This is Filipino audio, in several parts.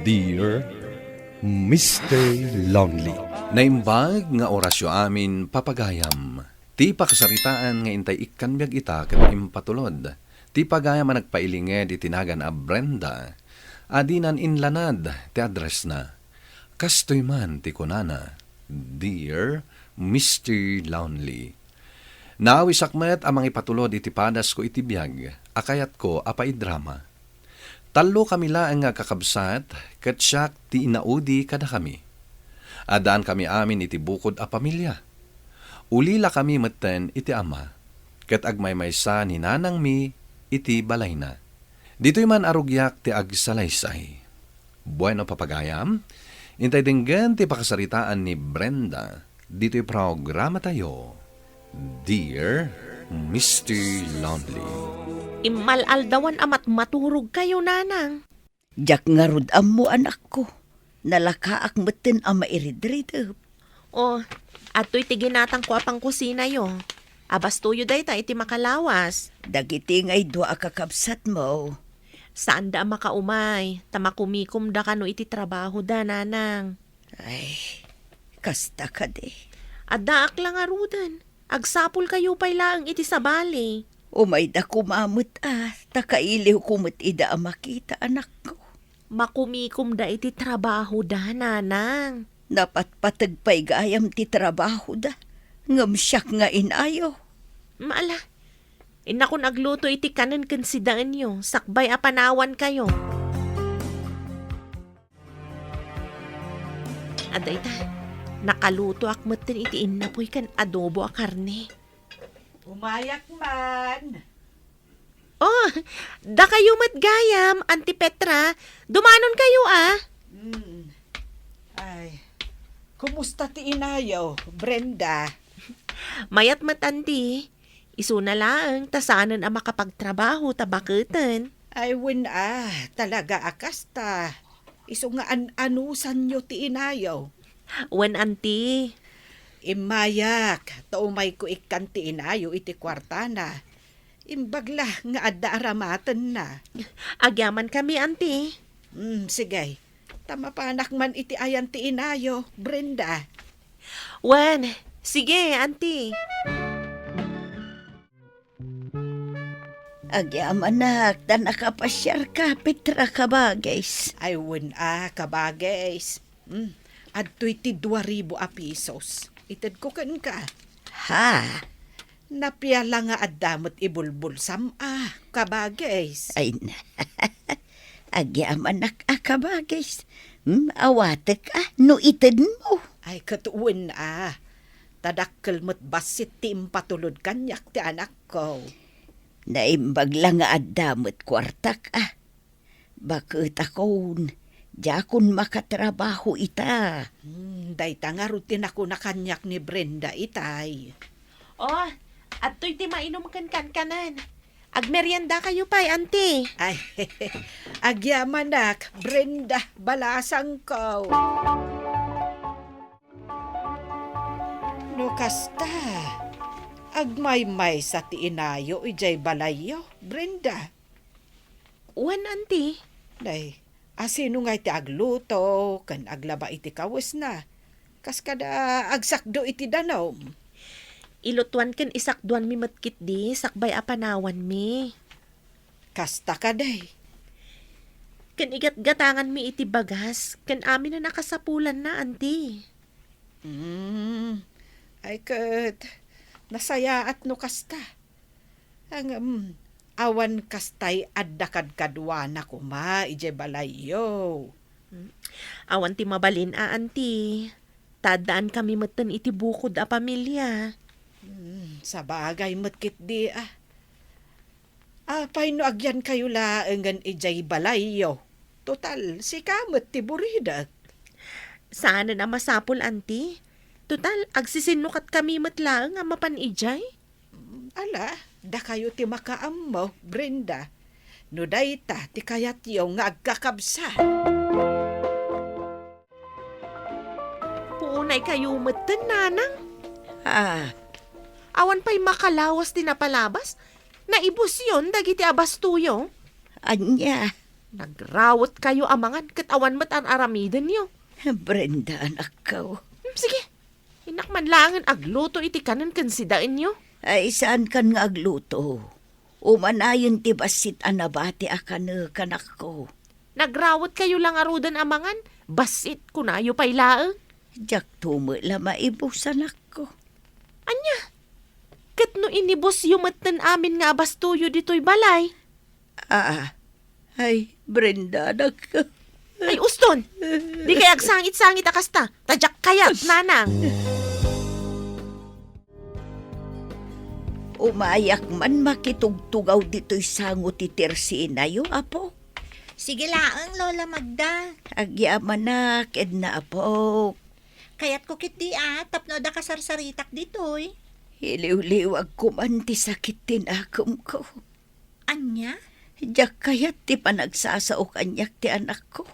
Dear Mr. Lonely. Naimbag nga orasyo amin papagayam. Ti pakasaritaan nga intay ikkanbyag ita ket impatulod. Ti pagayam nga nagpailinged itinagan a Brenda. Adinan inlanad ti address na. Kastoy man ti kunana. Dear Mr. Lonely. Nawisakmet amang ipatulod iti padas ko iti biyag. Akayat ko apay drama. Talo kami laang nga kakabsat, ket siyak ti inaudi kada kami. Adaan kami amin iti bukod a pamilya. Ulila kami metten iti ama, ket agmaymaysa ni nanang mi iti balay na. Dito'y man arugyak ti agsalaysay. Bueno papagayam, intay dinggan ti pakasaritaan ni Brenda. Dito'y programa tayo. Dear Mr. Lonely. Imalaldawan amat maturog kayo, nanang. Jak nga rod mo anak ko. Nalakaak meten ang mairidrid. O, ato'y tiginatang ko apang kusina yo. Abas tuyo day ta iti makalawas. Dagiti ngay dua kakabsat mo. Saan da makaumay? Tamakumikum da kano iti trabaho da, nanang. Ay, kasta ka de. Adaak lang arudan. Agsapul kayo pa'y laang iti sabali. Umay da kumamot takailiw kumot ida ang makita anak ko. Makumikum da iti trabaho da, nanang. Dapat patagpay gayam ti trabaho da. Ngam siyak nga inayo. Maala, inakon agluto iti kanan kansidaan nyo. Sakbay apanawan kayo. Aday ta, nakaluto akmatin iti inapoy kan adobo a karne. Umayak man. Oh, da kayo matgayam, Auntie Petra. Dumanon kayo Ay, kumusta ti inayo, Brenda? Mayat matanti. Isuna lang, tasanan ang makapagtrabaho tabakutan. Ay, talaga akasta. Iso nga anusan nyo ti inayaw. Wen, Auntie. Imayak, taumay ko ikan ti inayo iti kwartana. Imbagla nga adda aramatan na. Agyaman kami, Auntie. Sige, tamapanak man iti ayan ti inayo, Brenda. Wen, sige, Auntie. Agyam anak, ta nakapasyar ka, Petra ka ba, guys? Ay, kabagays. Adto'y ti 2,000 a pisos. Itad ko kan ka. Ha? Napiyala nga addamot ibulbul kabagays. Ay na. Agyam anak ka ba, guys? Awatek no itad mo. Ay, katuwin Tadakkel mo't basit ti impatulod kanyak ti anak ko. Naimbag lang nga addamot kwartak Bakit akon, jakon makatrabaho ita. Dayta nga rutin ako na kanyak ni Brenda itay. Oh, at to'y ti mainom kan kanan. Agmerienda kayo pa'y, Auntie. Ay, agyamanak, Brenda, balasang ko. No kasta, agmay-may sa ti inayo, ijay balayo, Brenda. Wen, Auntie. Day, asino nga iti agluto, kan aglaba iti kawis na. Kas kada agsakdo iti danom. Ilutuan ken isakduan mi matkit di, sakbay apanawan mi. Kasta ka day. Ken igat-gatangan mi iti bagas, ken amin na nakasapulan na, Auntie. Ay kat, nasaya at no kasta. Ang awan kastay addakad kadwa na kuma, ije balayo. Awan ti mabalin, Auntie. Tadaan kami matan iti bukod a pamilya. Sa bagay matkit di Apay no agyan kayo laengan ijay balayo. Total, si kamot ti buridak. Sana na masapul, Auntie. Total, agsisinukat kami matlaang nga mapan ijay. Ala, da kayo ti makaam mo, Brenda. No dayta, ti kayat yung nga agkakabsa. Puunay kayo matan, nanang. Awan pa'y makalawas din na palabas. Naibus yun, dagiti abas tuyo. anya, Nagrawot kayo amangan katawan mo't ang aramidan niyo. Brenda, anak ko. Sige, inakman langan agluto iti kanan kan sidain niyo. Ay, saan kan nga agluto? Umanayon ti basit anabati akan kanak ko. Nagrawot kayo lang arudan amangan, basit kunayo pay laeng. Jak tumo la maibus anak ko. Anya, kat no inibos yumatan amin nga abastuyo dito'y balay. Ay, Brenda, anak ko. Ay, uston! Di kaya agsangit-sangit akasta. Tadyak kayat, nanang. Umayak man makitugtugaw dito'y sangot ti Tersina yo, apo. Sige laang, Lola Magda. Agyaman na, Edna, apo. Kaya't ko kiti tapno da kasarsaritak ditoy. Iliw-liwag ko man ti sakit tinakom ko. Anya? Diyak kayat ti panagsasao kanyak ti anak ko.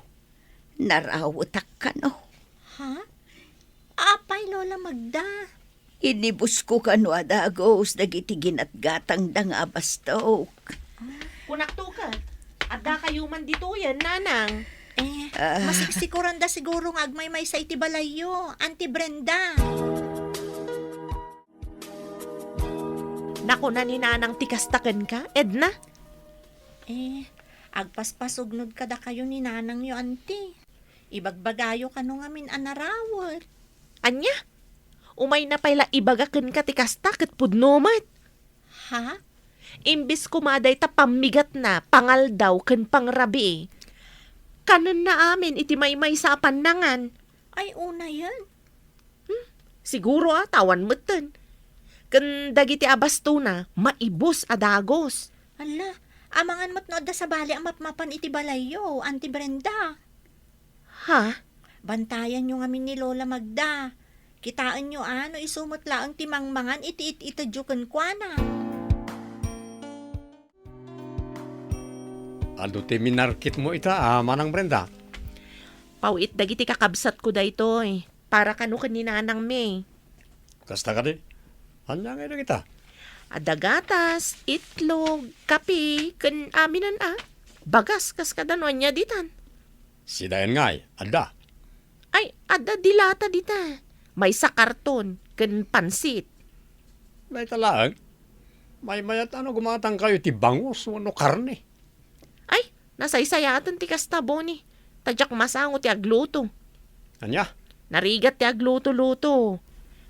Narawutak ka no. Ha? Apay, Lola Magda. Inibus ko kano adagos dagiti ginatgatang da nga bastok. Kunakto ka. Adda kayo man dito yan, nanang. Masiksikuran da siguro ng agmay-may sa itibalayo, Auntie Brenda. Naku na ni nanang tikastakan ka, Edna. Agpaspasugnod kada kayo ni nanang yo, Auntie. Ibagbagayo ka nung amin anarawot. Anya, umay na pala ibagakan ka tikasta kat pudnomat. Ha? Imbis kumaday ta pamigat na, pangal daw kan pangrabi. Kanan na amin iti may sa pandangan. Ay, una yan. Siguro tawan mutan. Kan dagiti abasto na, maibos adagos. Hala, amangan mo't no da sa bali ang mapmapan iti balayo, Auntie Brenda. Ha? Bantayan nyo ngamin ni Lola Magda. Kitaan nyo isumot laang timangmangan iti-it-itadyukan kwa na. Ano ti minarkit mo ita, Manang Brenda? Pauit dagiti kakabsat ko daytoy. Para kano kan ni nanang May. Kasta ka di? Anya nga kita? Adagatas, itlog, kape, kan aminan Bagas kas kadano niya ditan. Si Dayan nga'y, anda. Ay, ada dilata dita. May sa karton, kan pansit. May talaang. May mayat gumatang kayo ti bangus o karne. Ay, nasaysayatan ti kasta boni. Tadyak masango ti agluto. Anya? Narigat ti agluto-luto.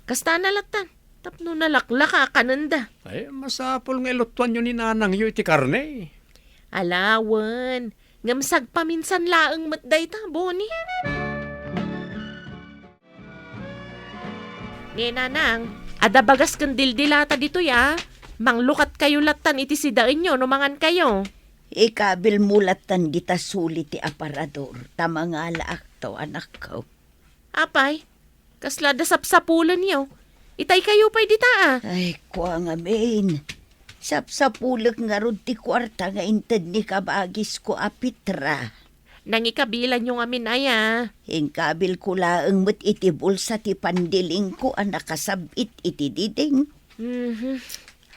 Kasta nalatan. Tapno nalaklaka kananda. Ay, masapol nga ilutuan nyo ni nanang yu iti karne. Alawan. Ngamsag paminsan laang matday ta, boni. Ni nanang, ada bagas kan dildilata dito ya. Manglukat kayo latan iti sidain nyo, numangan kayo. Ikabil mulatan dita sulit ti aparador. Tamanga laak to, anak ko. Apay, kaslada sapsapulan niyo. Itay kayo pa'y dita Ay, kwa nga main. Sapsapulak nga ron ti kwarta nga inted ni kabagis ko apitra. Nangikabilan yung amin aya. Hingkabil ko laang mat iti bulsa ti pandiling ko ang nakasabit iti diding.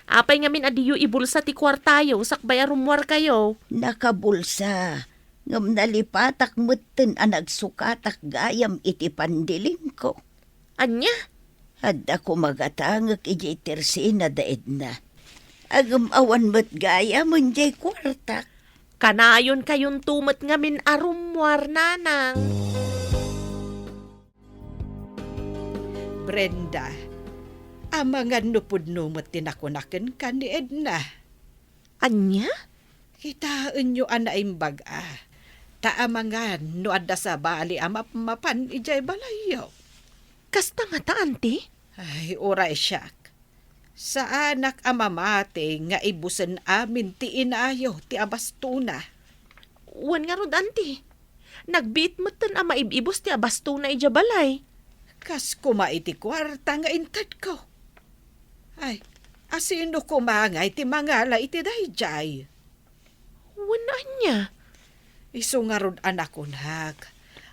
Apay ngamin adiyo ibulsa ti kwartayo, sakbay arumwar kayo. Nakabulsa. Ngam nalipatak mutten ang nagsukatak gayam iti pandiling ko. Anya? Hadda ko magatangak iti Tersina da Edna. Agam awan mat gayam unjay kwartak. Kanayon kayon tumat ngamin arumwar, nanang. Brenda, amangan nupudnumot tinakunaken ka ni Edna. Anya? Kitaan nyo anaim Taamangan no adda sa bali mapan ijay balayo. Kasta nga ta, auntie? Ay, oray siyak. Sa anak amamate nga ibusen amin ti inayo ti abastuna. Wan nga rod, auntie. Nagbiit mo tan ang maibibos ti abasto na ijabalay. Kas kuma iti kwarta nga intad ko. Ay, asino kumangay ti mangala iti dayjay. Wan anya? Isu nga rod anak unhag.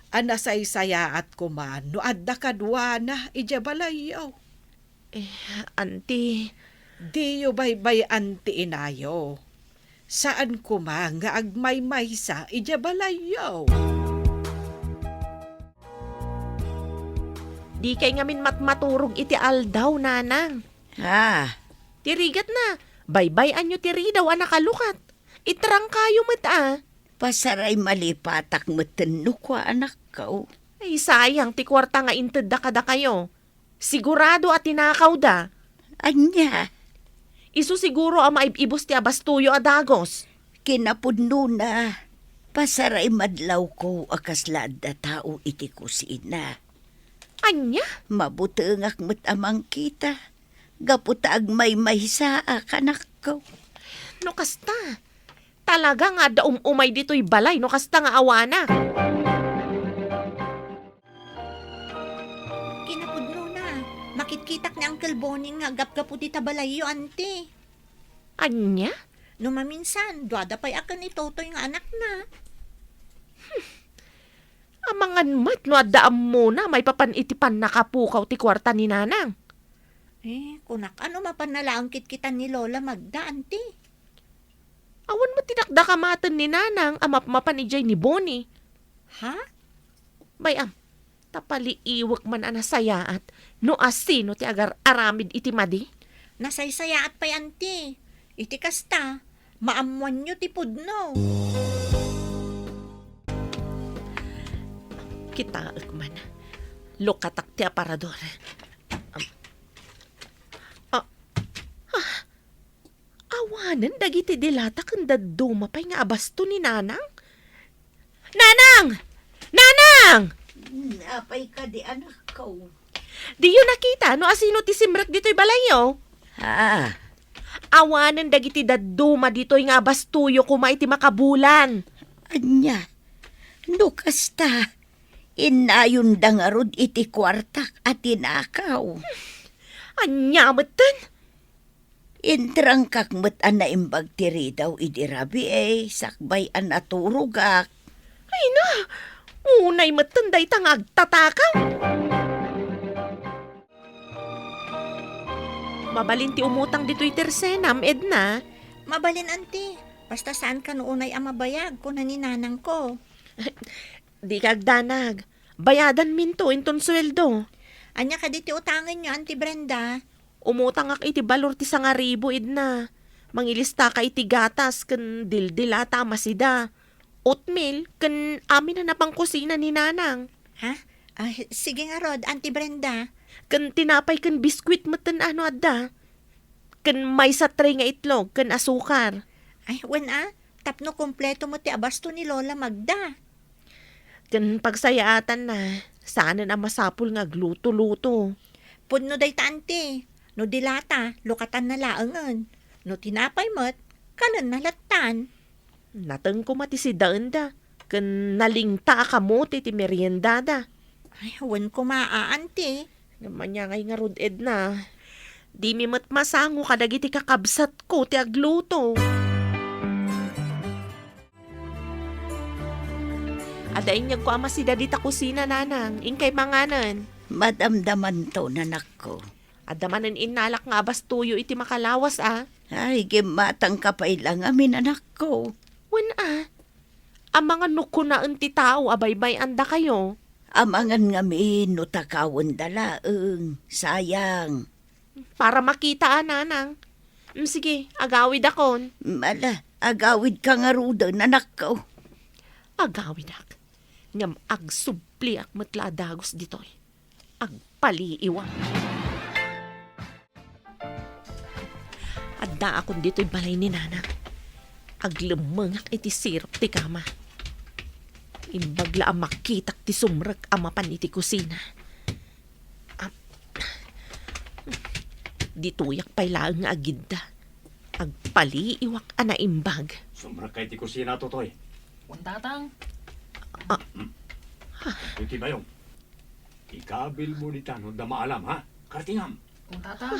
Anasaysaya at kuman no adda kadwana ijabalayaw. Auntie. Diyo baybay anti inayo. Saan ko nga agmay-maysa ije balayaw? Di kay ngamin matmaturog iti aldaw, nanang. Ha, Tirigat na. Baybayan nyo tiri daw anakalukat. Itrang kayo pasaray malipatak matenno ko anak ko. Ay sayang, ti kwarta nga inted da kada kayo. Sigurado at tinakaw da. Anya, Isu siguro ang maibibos ti abastuyo adagos. kinapudno na. Pasaray madlaw ko akaslad da tao iti kusina. Anya? Mabutengak met amang kita. Gaputaag may maysa kanak ko. No kasta. Talaga nga da umay dito'y balay no kasta nga awana. Kinapudno na. Makitkitak ni Uncle Boning nga gap-gapu ti tabalayo, ante. Anya? No maminsan, duwada pa'y akan ni Totoy nga anak na. Amangan mat no addaam mo na may papanitipan nakapukaw ti kwarta ni nanang. Kunak, ano mapanalaang kitkitan ni Lola Magda, ante? Awan mo tinakdakamatan ni nanang amap-mapan ni Jay ni Bonnie. Ha? Bayam, tapali iwak man anasayaat no asino ti agar aramid iti madi. Nasaysayaat pa'y, ante. Iti kasta, maamuan nyo ti pudno. Kita man. Lukatak ti aparador. Awanan dagiti dilata kanda dumapay nga abasto ni nanang. Nanang! Nanang! Apay ka di anak ko. Di yun nakita no asino ti simrak dito'y balayo. Ha, Awanan dagiti daduma dito'y nga abastuyo kuma iti makabulan. anya, no kasta. Inayon da nga rod iti kwartak at tinakaw. Anyamatan! Intrang kakmet an naimbag tiri daw idirabi sakbay an naturugak. Ay na! Unay matanday tangag tatakaw! Mabalin ti umutang dito'y tersenam, Edna. Mabalin, ante. Basta saan ka noonay ang mabayag ko na ninanang ko. Di kagdanag. Bayadan minto inton sweldo. Anya ka diti utangan nyo, Auntie Brenda. Umutang ak iti balor ti 1,000, Edna. Mangilista ka iti gatas ken dildilata masida. Oatmeal ken amin na napang kusina ni nanang. Ha? Sige nga, Rod, Auntie Brenda. Ken tinapay ken biskwit meten ano adda. Ken may sa tray nga itlog ken asukar. Ay, tapno kompleto mo ti abasto ni Lola Magda. Ken pagsayaatan na, sana na masapul nga gluto-luto. Pudno day ta, ante. No dilata, lukatan na laangan. No tinapay mo't, kanan nalatan. Nateng ko mati si Daenda, ken nalingta ka mo ti merienda da. Ay, huwan ko ante. Naman niya ngay nga rod, Edna. Di mi mat masango kadagiti kakabsat ko ti agluto. Adain niya ko ama si dadita kusina nanang, ingkay manganan. Madamdaman to nanak ko. Adamanan inalak nga abastuyo iti makalawas Ay, gimatang kapay lang amin anak ko. Wen ang mga nukunaan ti tao abaybay anda kayo. Amangan ngamin no takawon dalaeng. Sayang. Para makita nanang. Sige, agawid akon. Mala, agawid ka nga rudo nanak ko. Agawid ak. Ngam agsubli ak matladagos ditoy. Agpaliiwang. Adda akon dito'y balay ni nanang. Aglemengak iti sirop ti kama. Imbagla ang makitak ti sumrek amapan iti kusina. Dituyak pa'y laang nga agidda. Agpaliiwak ana imbag. Sumrak kay ti kusina, Totoy. Untatang. Iti bayong. Ikabil mo ni Tano da maalam, ha? Kartingam. Untatang.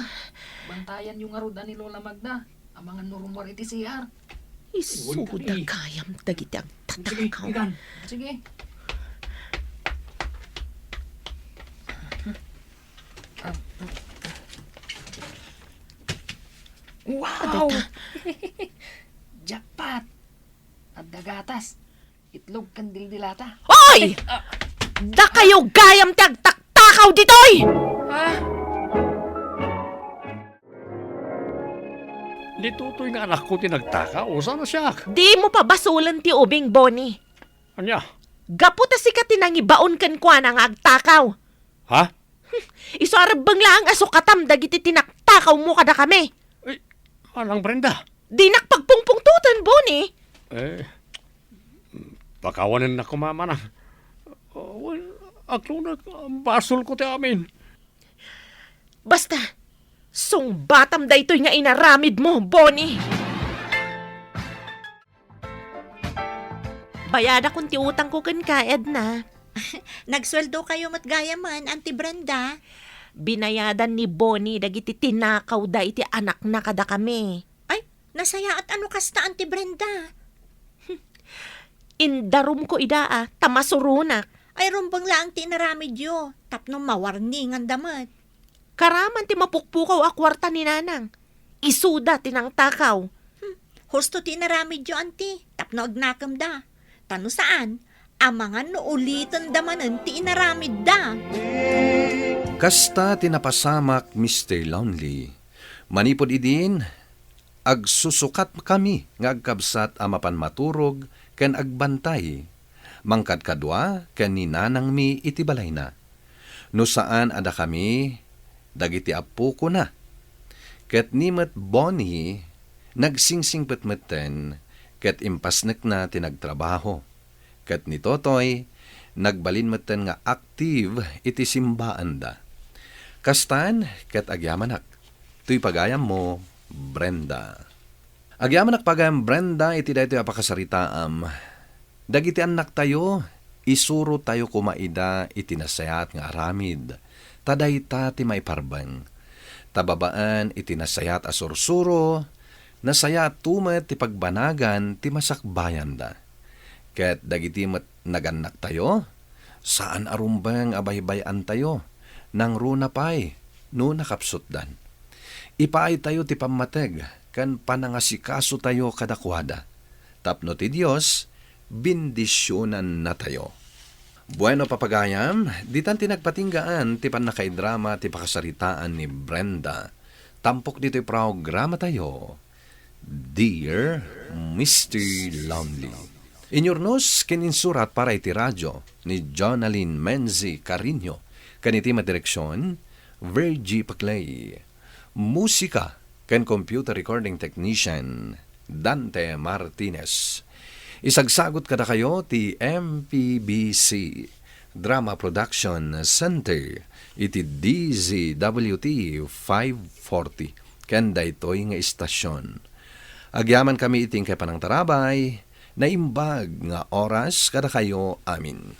Bantayan yung aruda ni Lola Magda. Ang mga nurumor iti CR. Isuda kayam dagiti ang Sige, tatakaw. ikan. Sige. Wow! Jackpot! gatas. Itlog kan dildilata. Oy! Da kayo gayam tagtaktakaw ditoy! Ha? Di tutoy nga anak ko tinagtaka. O sana siya? Di mo pa basulan ti ubing, Bonnie. Anya? Gaputa si ka tinangibaon kan kwa na nga agtakaw. Ha? Isarabang lang asukatam dagiti tinaktakaw mo kada kami. Eh, alang Brenda. Di nakpagpungpungtutan, Bonnie. Eh, pakawanan na kumama na. Aklo na, basol ko ti amin. Basta, sungbatam da ito'y nga inaramid mo, Bonnie. Bayada kung ti utang ko kan ka, Edna. Nagsweldo kayo matgayaman, Auntie Brenda. Binayadan ni Bonnie dagiti tinakaw da iti anak na kada kami. Ay, nasaya at ano kasta, Auntie Brenda? Indarum ko ida tamasurunak. Ay, rumbang lang tinaramid yo. Tapno mawarningan damat. Karaman ti mapukpukaw a kwarta ni nanang. Isuda tinang takaw. Husto tinaramid yo, Auntie. Tapno agnakam da. Tano saan? Amangan no ulitan damanan ti inaramid da. Kasta tinapasamak Mr. Lonely. Manipod idin, agsusukat kami nga agkabsat amapan maturog ken agbantay. Mangkad kadwa ken ni nanang mi iti balay na. No saan ada kami, dagiti apo ko na. Ket nimet Bonnie, nagsingsingpetmeten, ket impasnek na tinagtrabaho. Ket ni Totoy, nagbalinmeten nga active iti simbaan da. Kastan, ket agyamanak. Tuy pagayam mo, Brenda. Agyamanak pagayam Brenda, iti daytoy apakasaritaam. Dagiti anak tayo, isuro tayo kumaida iti nasayat nga aramid. Tadayta ti maiparbang. Tababaan iti nasayat asursuro, nasayat tumet ti pagbanagan ti masakbayan da. Ket dagiti naganak tayo, saan arumbang abaybayan tayo, nang runa pay, no nakapsutdan. Ipaay tayo ti pamateg, kan panangasikaso tayo kadakwada. Tapno ti Diyos, bindisyonan na tayo. Bueno papagayam, ditan tinagpatinggaan ti panakaidrama ti pakasaritaan ni Brenda. Tampok dito'y programa tayo, Dear Mr. Lonely. Inyornos kininsurat para iti radyo ni Jonalyn Menzi Carino. Kaniti madireksyon, Virgie Paclay. Musika ken computer recording technician, Dante Martinez. Isagsagot kada kayo ti MPBC Drama Production Center iti DZWT 540 kanda ito'y nga istasyon. Agyaman kami iting kay panang tarabay na imbag nga oras kada kayo amin.